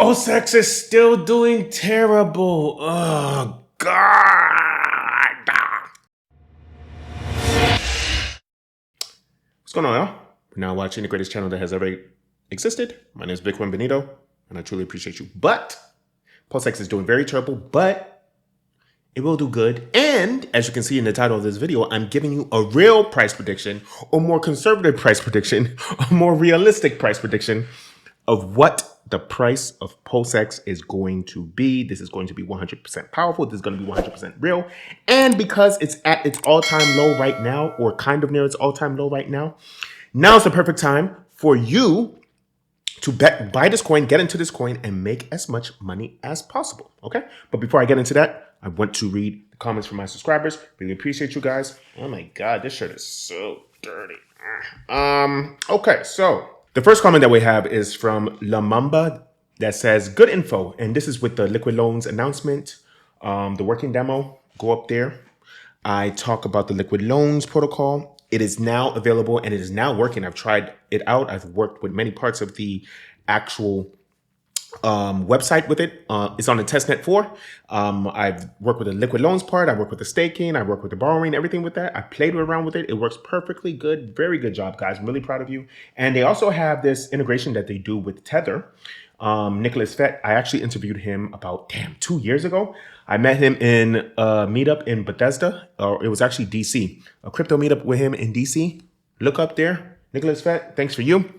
PulseX is still doing terrible. Oh, God. What's going on, y'all? We're now watching the greatest channel that has ever existed. My name is 𝘰𝘯𝘺𝘰𝘮, and I truly appreciate you. But PulseX is doing very terrible, but it will do good. And as you can see in the title of this video, I'm giving you a real price prediction, or more conservative price prediction, a more realistic price prediction of what the price of PulseX is going to be. This is going to be 100% powerful. This is going to be 100% real. And because it's at its all-time low right now, or kind of near its all-time low right now, now's the perfect time for you to buy this coin, get into this coin, and make as much money as possible, okay? But before I get into that, I want to read the comments from my subscribers. Really appreciate you guys. Oh my God, this shirt is so dirty. Okay, so the first comment that we have is from 𝘰𝘰𝘯𝘦 that says, good info. And this is with the liquid loans announcement, the working demo. Go up there. I talk about the liquid loans protocol. It is now available and it is now working. I've tried it out. I've worked with many parts of the actual website with it. It's on the testnet 4. I've worked with the liquid loans part. I worked with the staking. I worked with the borrowing, everything with that. I played around with it. It works perfectly good. Very good job, guys. I'm really proud of you. And they also have this integration that they do with Tether. Nicholas Fett, I actually interviewed him about, 2 years ago. I met him in a meetup in Bethesda, or it was actually DC, a crypto meetup with him in DC. Look up there, Nicholas Fett, thanks for you.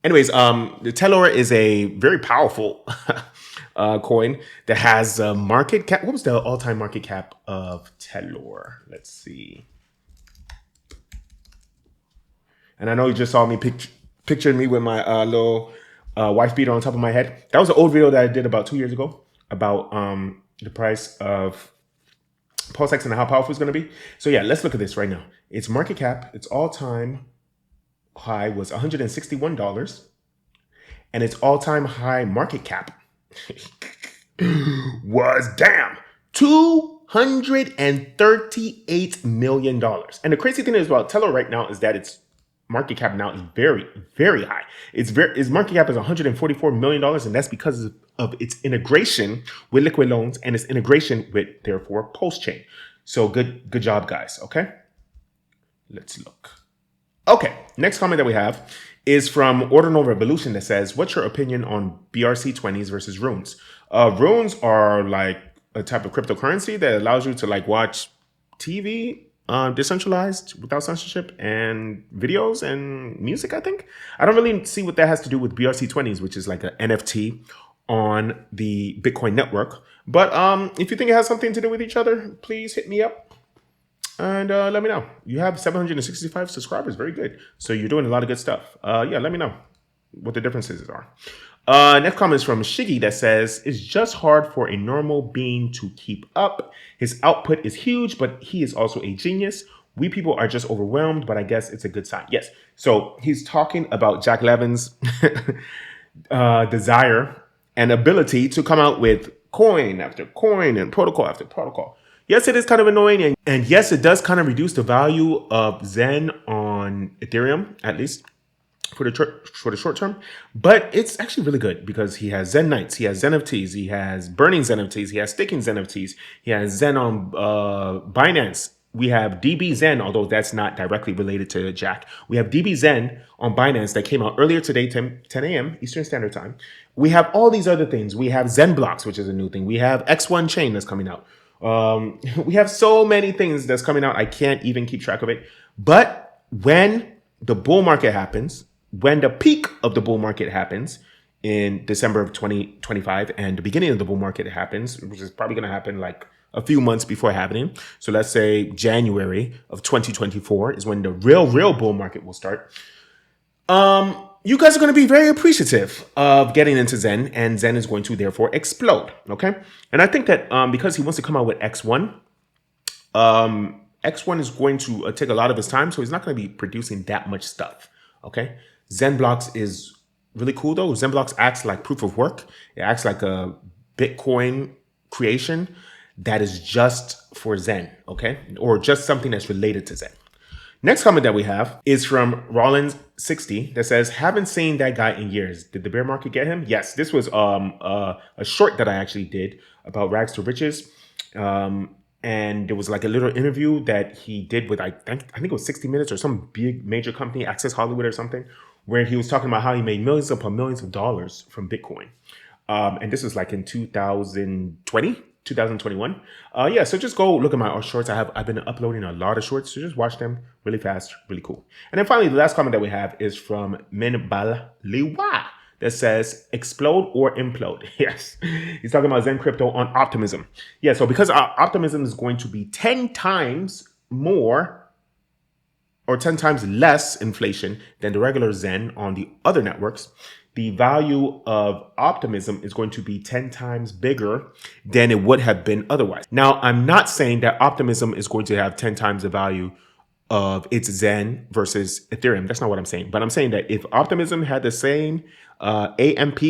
Anyways, the 𝘰𝘰𝘯𝘰 is a very powerful coin that has a market cap. What was the all-time market cap of 𝘰𝘰𝘯𝘰? Let's see. And I know you just saw me picturing me with my little wife beater on top of my head. That was an old video that I did about 2 years ago about the price of PulseX and how powerful it's going to be. So yeah, let's look at this right now. Its market cap, its all-time high was $161, and its all-time high market cap was $238 million. And the crazy thing is about 𝘰𝘰𝘯𝘰 right now is that its market cap now is very, very high. Its market cap is $144 million, and that's because of its integration with liquid loans and its integration with, therefore, Pulsechain. So good job, guys. Okay, let's look. Okay, next comment that we have is from 𝘊𝘺𝘺𝘰𝘮 that says, what's your opinion on BRC20s versus runes? Runes are like a type of cryptocurrency that allows you to like watch TV, decentralized, without censorship, and videos and music, I think. I don't really see what that has to do with BRC20s, which is like an NFT on the Bitcoin network. But if you think it has something to do with each other, please hit me up and let me know. You have 765 subscribers. Very good. So you're doing a lot of good stuff. Yeah, let me know what the differences are. Next comment is from 𝘕𝘰𝘯𝘰 that says, it's just hard for a normal being to keep up. His output is huge, but he is also a genius. We people are just overwhelmed, but I guess it's a good sign. Yes. So he's talking about Jack Levin's desire and ability to come out with coin after coin and protocol after protocol. Yes, it is kind of annoying. And yes, it does kind of reduce the value of Xen on Ethereum, at least for the short term, but it's actually really good because he has Xen Knights, he has Xen NFTs, he has burning Xen NFTs, he has staking Xen NFTs, he has Xen on Binance. We have DB Xen, although that's not directly related to Jack. We have DB Xen on Binance that came out earlier today, 10 a.m. Eastern Standard Time. We have all these other things. We have Xen Blocks, which is a new thing. We have X1 Chain that's coming out. We have so many things that's coming out. I can't even keep track of it. But when the bull market happens, when the peak of the bull market happens in December of 2025 and the beginning of the bull market happens, which is probably going to happen like a few months before happening. So let's say January of 2024 is when the real bull market will start. You guys are going to be very appreciative of getting into Xen, and Xen is going to therefore explode. Okay. And I think that because he wants to come out with X1, X1 is going to take a lot of his time. So he's not going to be producing that much stuff. Okay. Xen Blocks is really cool though. Xen Blocks acts like proof of work. It acts like a Bitcoin creation that is just for Xen, okay? Or just something that's related to Xen. Next comment that we have is from Rollins60 that says, haven't seen that guy in years. Did the bear market get him? Yes, this was a short that I actually did about rags to riches. And there was like a little interview that he did with, I think it was 60 Minutes or some big major company, Access Hollywood or something, where he was talking about how he made millions upon millions of dollars from Bitcoin. And this was like in 2021. Yeah, so just go look at my shorts. I've been uploading a lot of shorts, so just watch them really fast, really cool. And then finally, the last comment that we have is from 𝘊𝘰𝘯𝘦 that says, explode or implode. Yes, he's talking about Xen Crypto on optimism. Yeah, so because optimism is going to be 10 times more or 10 times less inflation than the regular Xen on the other networks, the value of optimism is going to be 10 times bigger than it would have been otherwise. Now, I'm not saying that optimism is going to have 10 times the value of its Xen versus Ethereum. That's not what I'm saying. But I'm saying that if optimism had the same AMP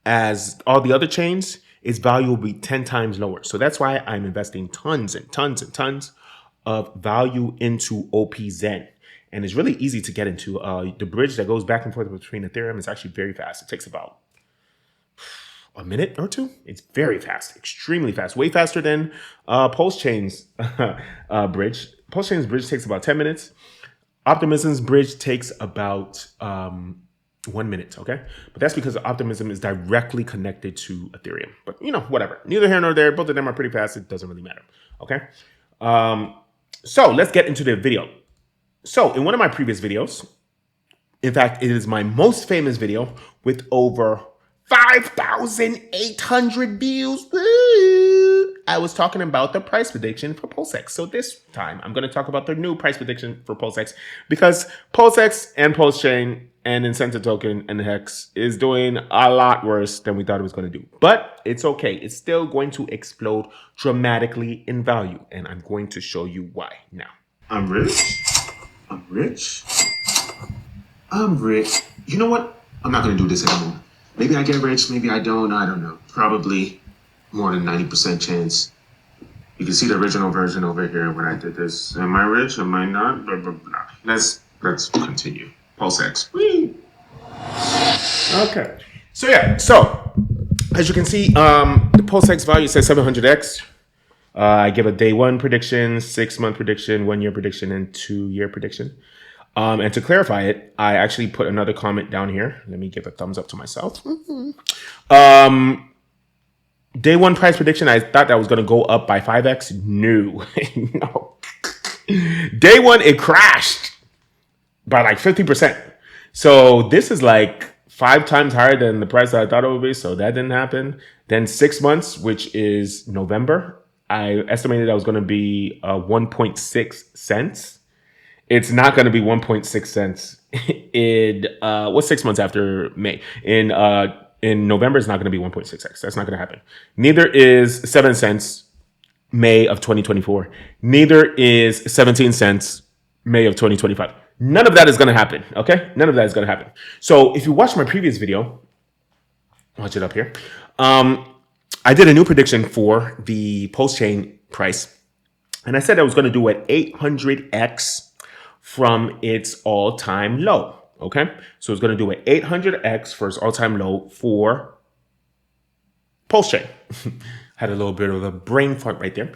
as all the other chains, its value will be 10 times lower. So that's why I'm investing tons and tons and tons of value into OP Xen. And it's really easy to get into. The bridge that goes back and forth between Ethereum is actually very fast. It takes about a minute or two. It's very fast, extremely fast, way faster than Pulsechain's bridge. Pulsechain's bridge takes about 10 minutes. Optimism's bridge takes about 1 minute, okay? But that's because Optimism is directly connected to Ethereum. But, you know, whatever. Neither here nor there. Both of them are pretty fast. It doesn't really matter, okay? So let's get into the video. So in one of my previous videos, in fact, it is my most famous video with over 5,800 views. Woo! I was talking about the price prediction for PulseX. So this time I'm going to talk about the new price prediction for PulseX because PulseX and Pulsechain and incentive token and HEX is doing a lot worse than we thought it was going to do. But it's okay. It's still going to explode dramatically in value. And I'm going to show you why now. I'm rich. I'm rich. I'm rich. You know what? I'm not going to do this anymore. Maybe I get rich, maybe I don't know. Probably more than 90% chance. You can see the original version over here when I did this. Am I rich? Am I not? Blah, blah, blah. Let's continue. PulseX. Whee! Okay. So yeah, so as you can see, the PulseX value says 700x. I give a day 1 prediction, 6-month prediction, 1-year prediction, and 2-year prediction. And to clarify it, I actually put another comment down here. Let me give a thumbs up to myself. Day 1 price prediction, I thought that was going to go up by 5x. No. No. Day 1, it crashed by like 50%. So this is like 5 times higher than the price that I thought it would be. So that didn't happen. Then 6 months, which is November, I estimated that was going to be 1.6 cents. It's not going to be 1.6 cents in what's 6 months after May? In November, it's not going to be 1.6x. That's not going to happen. Neither is 7 cents May of 2024. Neither is 17 cents May of 2025. None of that is going to happen. Okay, none of that is going to happen. So if you watch my previous video, watch it up here. I did a new prediction for the Pulsechain price, and I said I was going to do it 800x from its all-time low, okay? So it's going to do an 800x for its all-time low for Pulsechain. Had a little bit of a brain fart right there.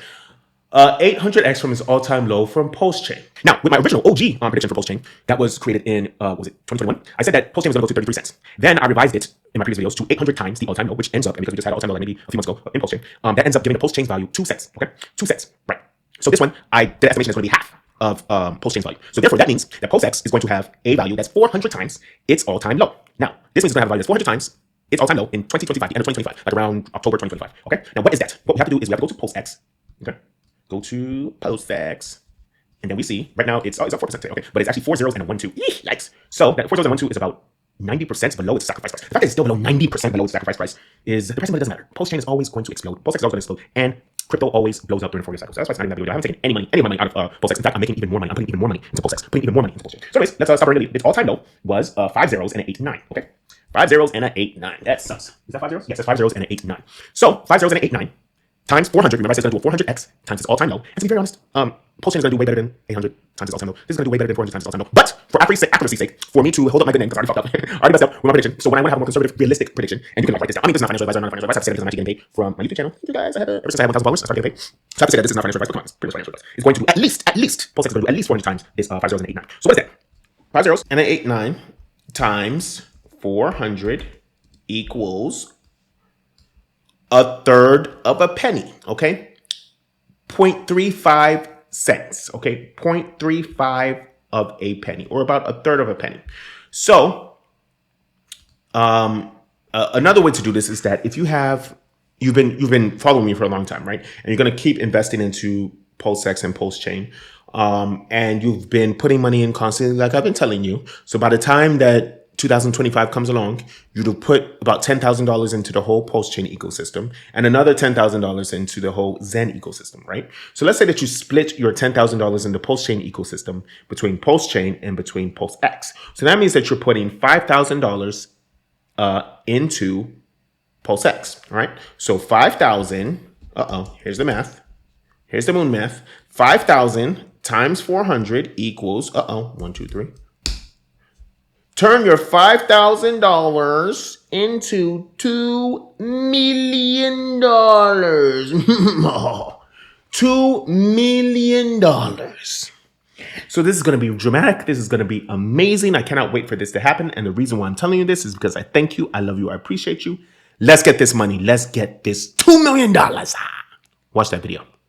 800x from its all-time low from Pulsechain. Now, with my original OG prediction for Pulsechain, that was created in, was it 2021? I said that Pulsechain was going to go to 33 cents. Then I revised it in my previous videos to 800 times the all-time low, which ends up, and because we just had an all-time low like maybe a few months ago in Pulsechain, that ends up giving the Pulsechain's value 2 cents, okay? 2 cents, right. So this one, the estimation is going to be half of Pulsechain's value. So therefore, that means that PulseX is going to have a value that's 400 times its all-time low. Now, this means it's going to have a value that's 400 times its all-time low in 2025, the end of 2025, like around October 2025, okay? Now, what is that? What we have to do is we have to go to PulseX, okay? Go to PulseX, and then we see, right now, it's up 4% today, okay? But it's actually 4 zeros and a 1 2. Eesh, yikes. So that 4 zeros and 1 2 is about 90% below its sacrifice price. The fact that it's still below 90% below its sacrifice price is depressing, but it doesn't matter. Pulsechain is always going to explode. PulseX is always going to explode, and crypto always blows up during 4-year cycles. So that's why it's not in that video. I haven't taken any of my money out of PulseX. In fact, I'm making even more money. I'm putting even more money into PulseX, putting even more money into Pulsechain. So anyways, let's stop really. Its all-time low was 5 zeros and an 8 9, okay? 5 zeros and an 8 9. That sucks. Is that 5 zeros? Yes, that's 5 zeros and an 8 9. So 5 zeros and an 8 9 times 400. Remember I said it's going to do a 400x times its all-time low. And to be very honest, Pulsechain is going to do way better than 800 times its all-time low. This is going to do way better than 400 times its all-time low. But for accuracy's sake, for me to hold up my good name, because I already fucked up, I already messed up with my prediction. So when I want to have a more conservative, realistic prediction, and you can write this down. I mean, this is not financial advice. I'm not a financial advice. I have to say that because I'm actually getting paid from my YouTube channel. Thank you guys. Ever since I had 1,000 followers, I started getting paid. So I have to say that this is not financial advice, but come on, it's pretty much financial advice. It's going to do at least, Pulsex is going to do at least 400 times this 5 zeros and 8 9. So what is that? 5 zeros and an 8 9 times 400 equals a third of a penny, okay? 0.35 cents, okay? 0.35 of a penny, or about a third of a penny. So, another way to do this is that if you've been following me for a long time, right? And you're going to keep investing into PulseX and Pulsechain, and you've been putting money in constantly, like I've been telling you. So by the time that 2025 comes along, you'd have put about $10,000 into the whole Pulsechain ecosystem and another $10,000 into the whole Xen ecosystem, right? So let's say that you split your $10,000 in the Pulsechain ecosystem between Pulsechain and between PulseX. So that means that you're putting $5,000 into PulseX, all right? So 5,000, here's the math. Here's the moon math. 5,000 times 400 equals, 1, 2, 3. Turn your $5,000 into $2 million. $2 million. So this is going to be dramatic. This is going to be amazing. I cannot wait for this to happen. And the reason why I'm telling you this is because I thank you. I love you. I appreciate you. Let's get this money. Let's get this $2 million. Watch that video.